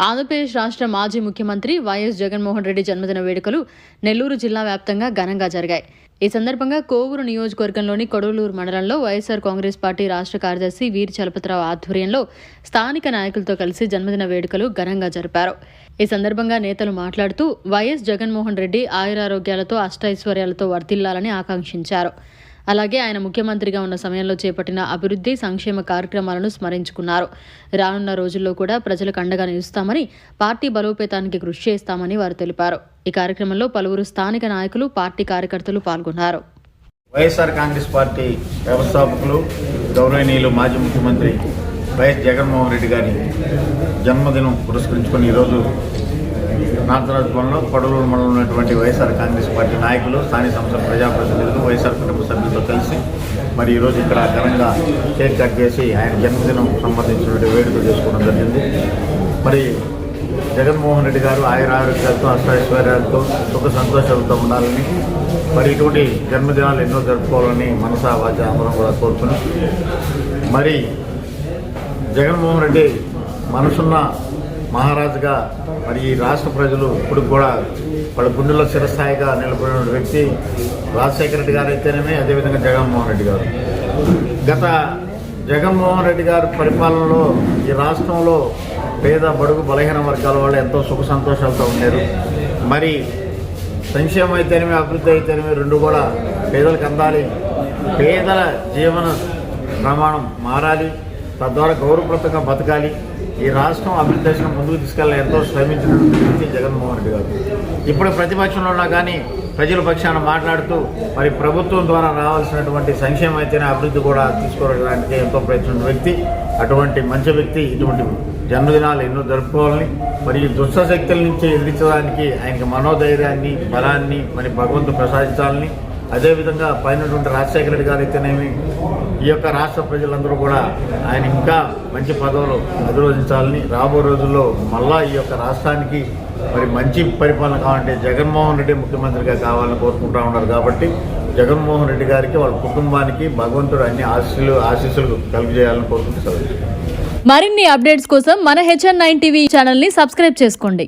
ఆంధ్రప్రదేశ్ రాష్ట్ర మాజీ ముఖ్యమంత్రి వైఎస్ జగన్మోహన్ రెడ్డి జన్మదిన వేడుకలు నెల్లూరు జిల్లా వ్యాప్తంగా ఘనంగా జరిగాయి. ఈ సందర్భంగా కోవూరు నియోజకవర్గంలోని కొడవలూరు మండలంలో వైఎస్ఆర్ కాంగ్రెస్ పార్టీ రాష్ట్ర కార్యదర్శి వీరి చలపతిరావు ఆధ్వర్యంలో స్థానిక నాయకులతో కలిసి జన్మదిన వేడుకలు ఘనంగా జరిపారు. ఈ సందర్భంగా నేతలు మాట్లాడుతూ వైఎస్ జగన్మోహన్ రెడ్డి ఆయురారోగ్యాలతో అష్టైశ్వర్యాలతో వర్ధిల్లాలని ఆకాంక్షించారు. అలాగే ఆయన ముఖ్యమంత్రిగా ఉన్న సమయంలో చేపట్టిన అభివృద్ధి సంక్షేమ కార్యక్రమాలను స్మరించుకున్నారు. రానున్న రోజుల్లో కూడా ప్రజలకు అండగా నిలుస్తామని, పార్టీ బలోపేతానికి కృషి చేస్తామని వారు తెలిపారు. ఈ కార్యక్రమంలో పలువురు స్థానిక నాయకులు, పార్టీ కార్యకర్తలు పాల్గొన్నారు. వైఎస్ఆర్ కాంగ్రెస్ పార్టీ వ్యవస్థాపకులు గౌరవనీయులు మాజీ ముఖ్యమంత్రి వైఎస్ జగన్మోహన్ రెడ్డి గారి జన్మదినం పురస్కరించుకొని ఈరోజు నార్తరాజపురంలో కొడవలూరు మండలంలో ఉన్నటువంటి వైఎస్ఆర్ కాంగ్రెస్ పార్టీ నాయకులు, స్థానిక సంస్థల ప్రజాప్రతినిధులు, వైఎస్ఆర్ కుటుంబ సభ్యులతో కలిసి మరి ఈరోజు ఇక్కడ ఘనంగా కేక్ కట్ చేసి ఆయన జన్మదినం సంబంధించినటువంటి వేడుకలు చేసుకోవడం జరిగింది. మరి జగన్మోహన్ రెడ్డి గారు ఆయురారోగ్యాలతో అష్టైశ్వర్యాలతో సుఖ సంతోషాలతో ఉండాలని, మరి ఇటువంటి జన్మదినాలు ఎన్నో జరుపుకోవాలని మనసా వాచ అందరం కూడా కోరుతున్నాం. మరి జగన్మోహన్ రెడ్డి మనసున్న మహారాజుగా మరి ఈ రాష్ట్ర ప్రజలు ఇప్పుడు కూడా వాళ్ళ గుండెల్లో చిరస్థాయిగా నిలబడిన వ్యక్తి రాజశేఖర రెడ్డి గారు అయితేనేమే, అదేవిధంగా జగన్మోహన్ రెడ్డి గారు. గత జగన్మోహన్ రెడ్డి గారి పరిపాలనలో ఈ రాష్ట్రంలో పేద బడుగు బలహీన వర్గాల వాళ్ళు ఎంతో సుఖ సంతోషాలతో ఉన్నారు. మరి సంక్షేమం అయితేనేమి, అభివృద్ధి అయితేనేమి రెండు కూడా పేదలకు అందాలి, పేదల జీవన ప్రమాణం మారాలి, తద్వారా గౌరవప్రదంగా బతకాలి, ఈ రాష్ట్రం అభివృద్ధి దశను ముందుకు తీసుకెళ్ళాలి ఎంతో శ్రమించినటువంటి వ్యక్తి జగన్మోహన్ రెడ్డి గారు. ఇప్పుడు ప్రతిపక్షంలో ఉన్నా కానీ ప్రజల పక్షాన మాట్లాడుతూ మరి ప్రభుత్వం ద్వారా రావాల్సినటువంటి సంక్షేమం అయితేనే అభివృద్ధి కూడా తీసుకోవడానికి ఎంతో ప్రయత్నించిన వ్యక్తి. అటువంటి మంచి వ్యక్తి ఇటువంటి జన్మదినాలు ఎన్నో జరుపుకోవాలని, మరి దుష్ట శక్తుల నుంచి ఎదిరించడానికి ఆయనకి మనోధైర్యాన్ని, బలాన్ని మరి భగవంతుడు ప్రసాదించాలని, అదేవిధంగా పైనటువంటి రాజశేఖర రెడ్డి గారు అయితేనేమి ఈ యొక్క రాష్ట్ర ప్రజలందరూ కూడా ఆయన ఇంకా మంచి పదవులు అధిరోధించాలని, రాబో రోజుల్లో మళ్ళా ఈ యొక్క రాష్ట్రానికి మరి మంచి పరిపాలన కావాలంటే జగన్మోహన్ రెడ్డి ముఖ్యమంత్రిగా కావాలని కోరుకుంటూ ఉన్నారు. కాబట్టి జగన్మోహన్ రెడ్డి గారికి, వాళ్ళ కుటుంబానికి భగవంతుడు అన్ని ఆశీస్సులు కలుగజేయాలని కోరుకుంటూ సెలవు. మరిన్ని అప్డేట్స్ కోసం మన HN9 టీవీ ఛానల్ని సబ్స్క్రైబ్ చేసుకోండి.